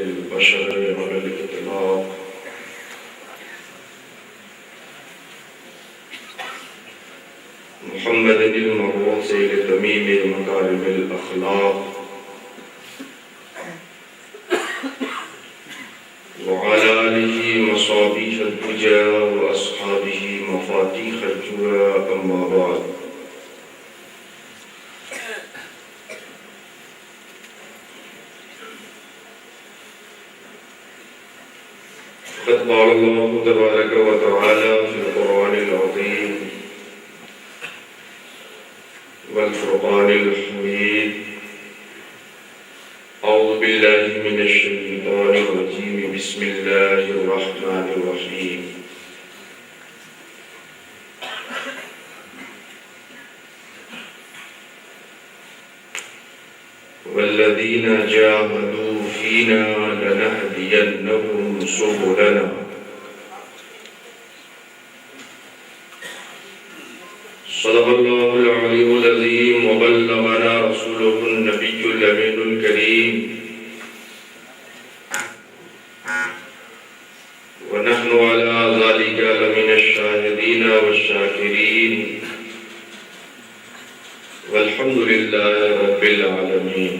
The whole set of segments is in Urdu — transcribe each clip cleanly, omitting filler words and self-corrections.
البشر على الإطلاق محمد المبعوث لتميم مكارم الأخلاق وعلى آله مصابيح الهدى وأصحابه مفاتيح الجوى أما بعد قد قال الله تبارك وتعالى في القرآن العظيم والفرقان الحميد أعوذ بالله من الشيطان الرجيم بسم الله الرحمن الرحيم والذين جاهدوا فينا لنهدينهم سبلنا صدق الله العلي العظيم وبلغنا رسوله النبي الأمين الكريم ونحن على ذلك لمن الشاهدين والشاكرين والحمد لله رب العالمين.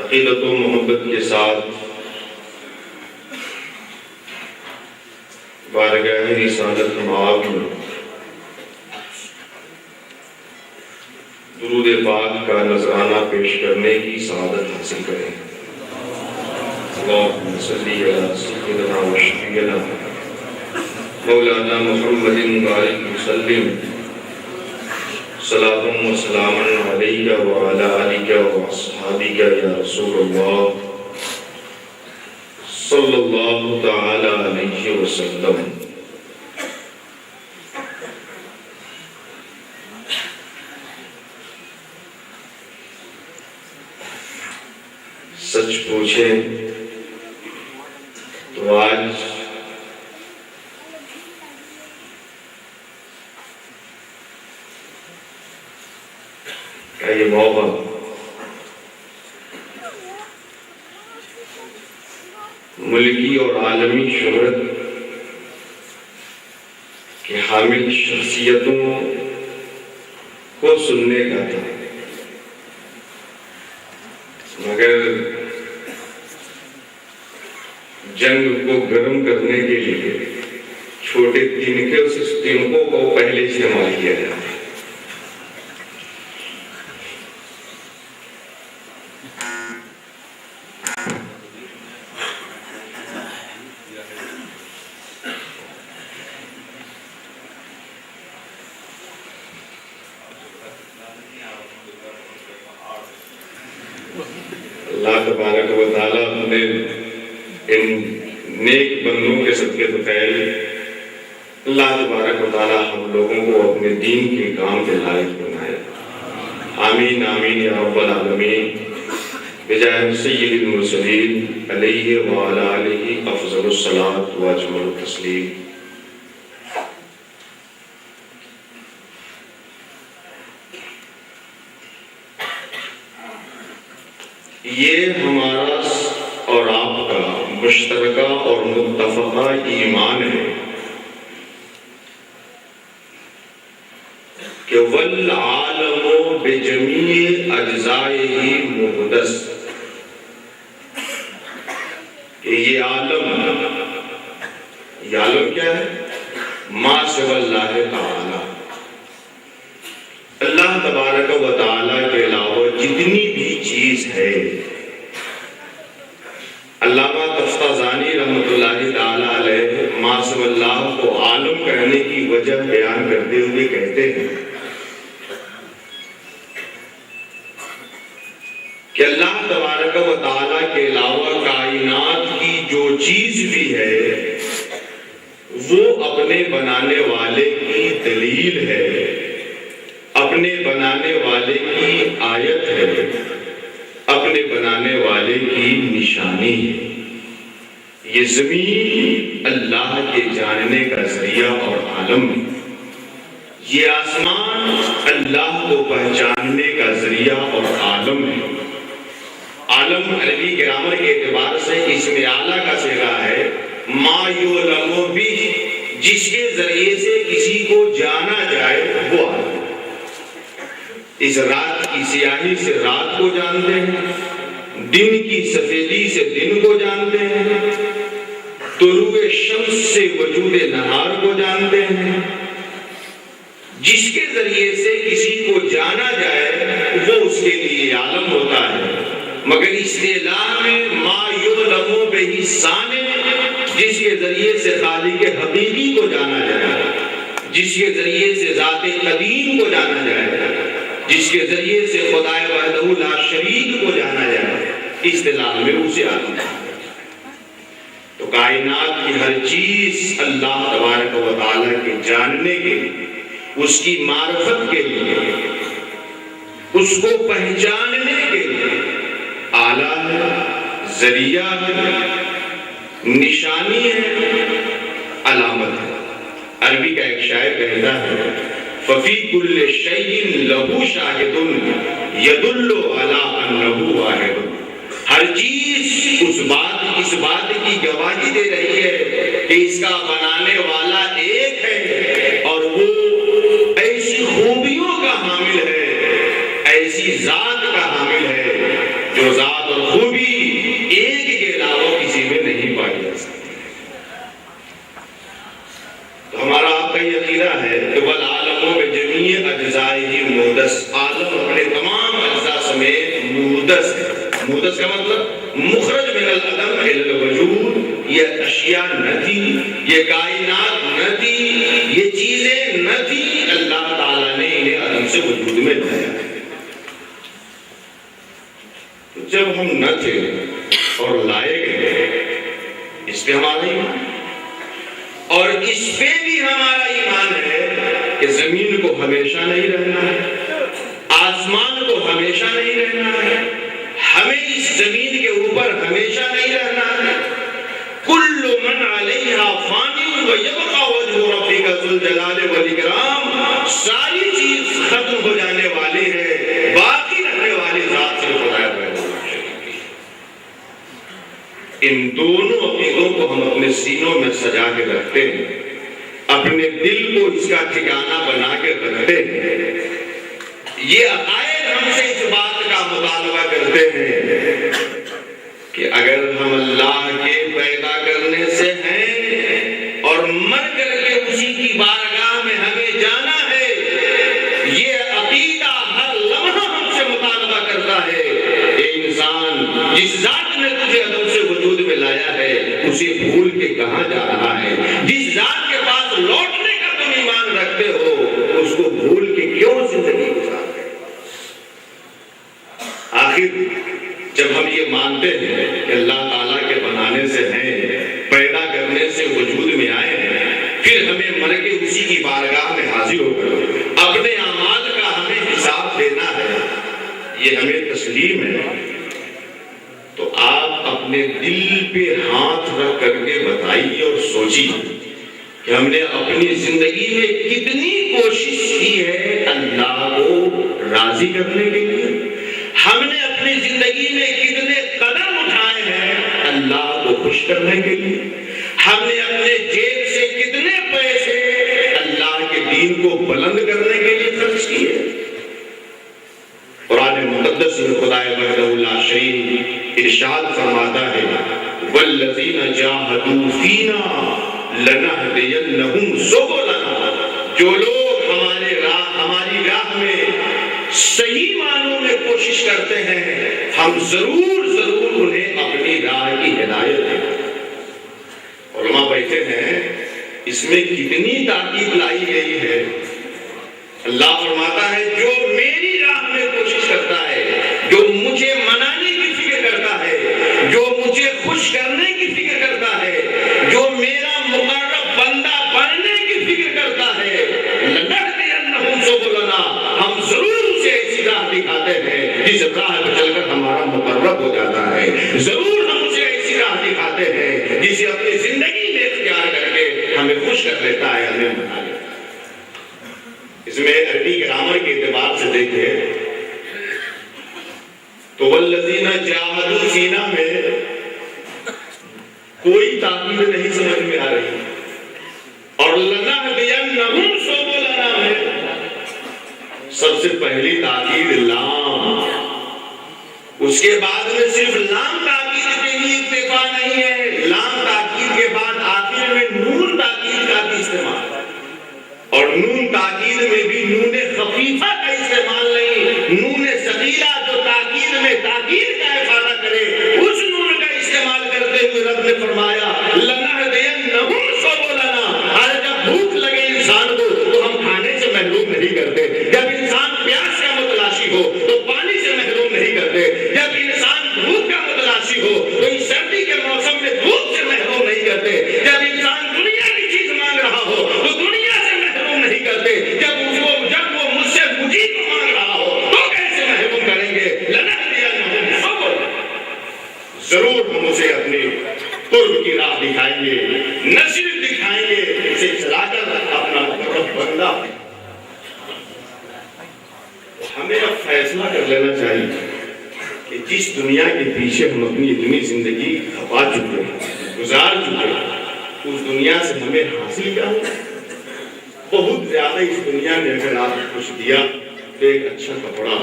عقیدت و محبت کے ساتھ بارگاہ رسالت مآب میں درود پاک کا نذرانہ پیش کرنے کی سعادت حاصل کریں. اللہم صلی علی سیدنا و شفیعنا مولانا محمد بارک وسلم صلاۃ و سلام علیک وعلی آلک واصحابک یا رسول اللہ صلی اللہ تعالی علیہ وسلم. سچ پوچھیں تو آج کا یہ موقع ملکی اور عالمی شہرت کے حامل شخصیتوں کو سننے کا تھا، مگر جنگ کو گرم کرنے کے لیے چھوٹے تنکوں کو پہلے استعمال کیا جاتا ہے. اللہ تبارک و تعالیٰ نے ان نیک بندوں کے صدقے تو خیر اللہ تبارک و تعالیٰ ہم لوگوں کو اپنے دین کے کام کے لائق بنائے. آمین آمین یا رب العالمین. بجاہ سید المرسلین علیہ وعلی آلہ افضل الصلاۃ و اجمل التسلیم. یہ ہمارا اور آپ کا مشترکہ اور متفقہ ایمان ہے کہ والعالم بجمیع اجزائہ محدث، کہ یہ عالم کیا ہے؟ ما سوى اللہ تعالی، اللہ تبارک و تعالی کے علاوہ جتنی بھی چیز ہے. علامہ تفتازانی رحمۃ اللہ تعالی علیہ ما سوى اللہ کو عالم کہنے کی وجہ بیان کرتے ہوئے کہتے ہیں کہ اللہ تبارک و تعالی کے علاوہ کائنات کی جو چیز بھی ہے وہ اپنے بنانے والے کی دلیل ہے، اپنے بنانے والے کی آیت ہے، اپنے بنانے والے کی نشانی ہے. یہ زمین اللہ کے جاننے کا ذریعہ اور عالم ہے، یہ آسمان اللہ کو پہچاننے کا ذریعہ ذریعہ اور عالم ہے۔ عالم عربی گرامر کے اعتبار سے اسم اعلیٰ کا صیغہ ہے ما یعلم بہ، جس کے ذریعے سے کسی کو جانا جائے وہ عالم۔ اس رات کی سیاہی سے رات کو جانتے ہیں، دن کی سفیدی سے دن کو جانتے ہیں، طلوع شمس سے وجود نہار کو جانتے ہیں۔ جس کے ذریعے سے کسی کو جانا جائے وہ اس کے لیے عالم ہوتا ہے، مگر اصطلاح میں ما یعلم بہ ثانی، جس کے ذریعے سے خالق حقیقی کو جانا جائے، جس کے ذریعے سے ذات قدیم کو جانا جائے، جس کے ذریعے سے خدا وحدہ لا شریک کو جانا جائے، اصطلاح میں اسے عالم ہے۔ تو کائنات کی ہر چیز اللہ تبارک و تعالیٰ کے جاننے کے لیے، اس کی معرفت کے لیے، اس کو پہچاننے کے لیے آلہ ہے، ذریعہ ہے، نشانی ہے، علامت ہے۔ عربی کا ایک شاعر کہتا ہے ففی کل شیء لہ شاہد یدل علی انہ واحد، ہر چیز اس بات کی گواہی دے رہی ہے کہ اس کا بنانے والا ایک ہے، اور وہ ایسی خوبیوں کا حامل ہے، ایسی ذات کا حامل ہے جو ذات اور خوبی ایک کے علاوہ کسی میں نہیں پائی جا سکتی۔ تو ہمارا آپ کا یہ عقیدہ ہے کہ والعالم بجمیع اجزائہ محدث، عالم اپنے تمام اجزاء سمیت محدث ہے۔ محدث کا مطلب مخرج من العدم الی الوجود، یہ اشیاء نہ تھی، یہ کائنات نہ تھی، یہ چیزیں نہ تھی، اللہ تعالیٰ نے انہیں عدم سے وجود میں لایا۔ جب ہم نہ تھے اور لائے گئے، اس پہ ہمارا ایمان، اور اس پہ بھی ہمارا ایمان ہے کہ زمین کو ہمیشہ نہیں رہنا ہے، آسمان کو ہمیشہ نہیں رہنا ہے، ہمیں اس زمین کے اوپر ہمیشہ نہیں رہنا ہے۔ کل من علیہا فانی ویبقى وجہ ربک ذو الجلال والاکرام، ساری چیز ختم ہو جانے والی ہے، باقی رہنے والی ذات سے خدا ہے۔ ان دونوں عقیدوں کو ہم اپنے سینوں میں سجا کے رکھتے ہیں، اپنے دل کو اس کا ٹھکانہ بنا کے رکھتے ہیں۔ یہ عقائد ہم سے اس بات کا مطالبہ کرتے ہیں کہ اگر ہم اللہ کے پیدا کرنے سے ہیں اور مر کر کے اسی کی بارگاہ میں ہمیں جانا ہے، یہ عقیدہ ہر لمحہ ہم سے مطالبہ کرتا ہے کہ انسان جس ذات نے تجھے عدم سے وجود میں لایا ہے اسے بھول کے کہاں جا رہا ہے، جس ذات کے پاس لوٹنے کا تم ایمان رکھتے ہو اس کو بھول کے کیوں زندگی گزار رہے؟ آخر جب ہم یہ مانتے ہیں کہ اللہ تعالیٰ کے بنانے سے ہیں، پیدا کرنے سے وجود میں آئے ہیں، پھر ہمیں مر کے اسی کی بارگاہ میں حاضر ہو کر اپنے اعمال کا ہمیں حساب دینا ہے، یہ ہمیں تسلیم ہے، تو آپ اپنے دل پہ ہاتھ رکھ کر کے بتائیے اور سوچیے کہ ہم نے اپنی زندگی میں کتنی کوشش کی ہے اللہ کو راضی کرنے کے لیے، ہم نے اپنی زندگی میں کتنے قدم اٹھائے ہیں اللہ کو خوش کرنے کے لیے، ہم نے اپنے جیب سے کتنے پیسے اللہ کے دین کو بلند کرنے کے لیے خرچ کیے۔ قرآن مقدس میں خدا وحدہ لا شریک ارشاد فرماتا ہے والذین جاہدوا فینا لنہدینہم سبلنا، جو لوگ ہماری راہ میں صحیح معنوں میں کوشش کرتے ہیں ہم ضرور انہیں اپنی راہ کی ہدایت دیں۔ علماء بیٹھے ہیں، اس میں کتنی تاکید لائی گئی ہے۔ اللہ فرماتا ہے جو میری راہ میں کوشش کرتا ہے، جو مجھے منانے کی فکر کرتا ہے، جو مجھے خوش کرنے کی فکر کرتا ہے، جو میرا مقرب بندہ بننے کی فکر کرتا ہے، لنہدینہم سبلنا، ہم ضرور اسے ایسی راہ دکھاتے ہیں جس راہ پہ چل کر ہمارا مقرب ہو جاتا ہے، ضرور ہم اسے ایسی راہ دکھاتے ہیں جسے اپنی زندگی میں اختیار کر کے ہمیں خوش کر لیتا ہے، ہمیں منا لیتا ہے۔ اس میں عربی گرامر کے اعتبار سے دیکھیں تو والذین جاہدوا فینا میں کوئی تاکید نہیں سمجھ میں آ رہی، اور لنہدینہم سبلنا میں سب سے پہلی تاکید لام، اس کے بعد میں صرف لام تاکید کے لیے اکتفا نہیں ہے، لام تاکید کے بعد آخر میں نون تاکید کا بھی استعمال، اور نون تاکید میں بھی نون خفیفہ کا استعمال نہیں، نون ثقیلہ جو تاکید میں تاکید کا افادہ کرے اس نون کا استعمال کرتے ہوئے رب نے فرمایا لنہدینہم سبلنا۔ اور جب بھوک لگے انسان کو تو ہم کھانے سے محروم نہیں کرتے، جب انسان پیاس کا متلاشی ہو تو پانی سے محروم نہیں کرتے، جب انسان دھوپ کا متلاشی ہو تو اس سردی کے موسم میں دھوپ سے محروم نہیں کرتے، جب انسان دنیا کی چیز مانگ رہا ہو تو دنیا سے محروم نہیں کرتے، جب وہ مجھ سے مجید مانگ رہا ہو تو کیسے محروم کریں گے؟ لنہدینہم سبلنا، ضرور ہم اسے اپنی قرب کی راہ دکھائیں گے، نصیب دکھائیں گے، اسے چلا کر اپنا مقرب بندہ۔ ہمیں اب فیصلہ کر لینا چاہیے کہ جس دنیا کے پیچھے ہم اپنی اتنی زندگی کھپا چکے ہیں، گزار چکے ہیں، اس دنیا سے ہمیں حاصل کیا ہو؟ بہت زیادہ اس دنیا نے اگر آپ کو کچھ دیا تو ایک اچھا کپڑا،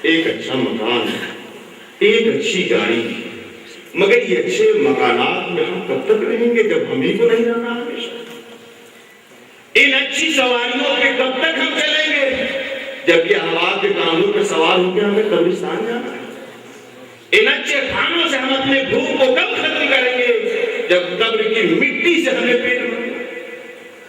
ایک اچھا مکان، ایک اچھی گاڑی، مگر یہ اچھے مکانات میں ہم کب تک رہیں گے جب ہم ہی کو نہیں جانا ہمیشہ؟ ان اچھی سواریوں پہ کب تک ہم چلیں گے جبکہ ہوا کے کانوں پہ سوار ہو کے ہمیں قبرستان جانا ہے؟ ان اچھے کھانوں سے ہم اپنے بھوک کو کب ختم کریں گے جب قبر کی مٹی سے ہمیں پیٹ بھرے؟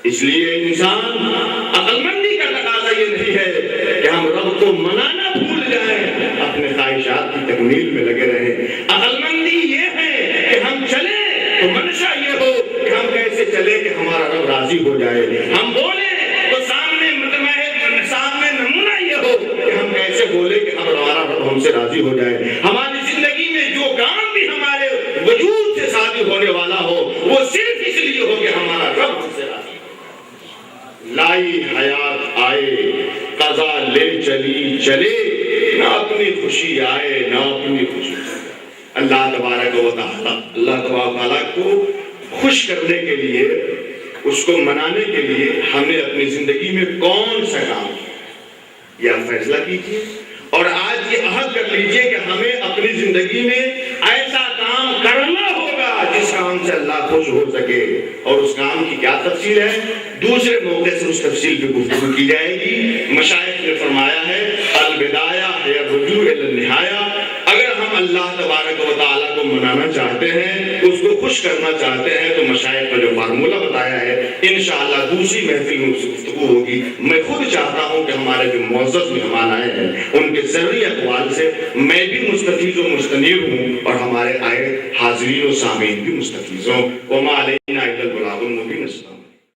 اس لیے انسان عقل مندی کا تقاضا یہ نہیں ہے کہ ہم رب کو منانا بھول جائیں، اپنے خواہشات کی تکمیل میں لگے رہیں۔ عقل مندی یہ ہے کہ ہم چلیں تو منشا یہ ہو کہ ہم کیسے چلیں کہ ہمارا رب راضی ہو جائے، ہم بولیں تو سامنے نمونہ یہ ہو کہ ہم کیسے بولیں کہ ہمارا رب ہم سے راضی ہو جائے۔ ہماری زندگی میں جو کام بھی ہمارے وجود سے شادی ہونے والا ہو وہ صرف اس لیے ہو کہ ہمارا رب ہم سے راضی ہو۔ لائی حیات آئے قضا لے چلی چلے، نہ اپنی خوشی آئے نہ اپنی خوشی۔ اللہ تبارک و تعالیٰ کو خوش کرنے کے لیے، اس کو منانے کے لیے ہم نے اپنی زندگی میں کون سا کام کیا، یہ فیصلہ کیجیے اور آج یہ عہد کر لیجیے کہ ہمیں اپنی زندگی میں ایسا کام کرنا ہوگا جس کام سے اللہ خوش ہو سکے، اور اس کام کی کیا تفصیل ہے دوسرے موقع سے اس تفصیل پہ گفتگو کی جائے گی۔ مشائخ نے فرمایا ہے البدایہ ہے الرجوع الی النہایہ، اگر ہم اللہ تبارک و تعالیٰ کو منانا چاہتے ہیں، اس کو خوش کرنا چاہتے ہیں، تو مشائخ نے جو فارمولہ بتایا ہے انشاءاللہ دوسری محفل میں اس گفتگو ہوگی۔ میں خود چاہتا ہوں کہ ہمارے جو معزز مہمان آئے ہیں ان کے ذرعی اقوال سے میں بھی مستفیض و مستنیر ہوں، اور ہمارے آئے حاضرین و سامعین بھی مستفیض ہوں۔ وما علینا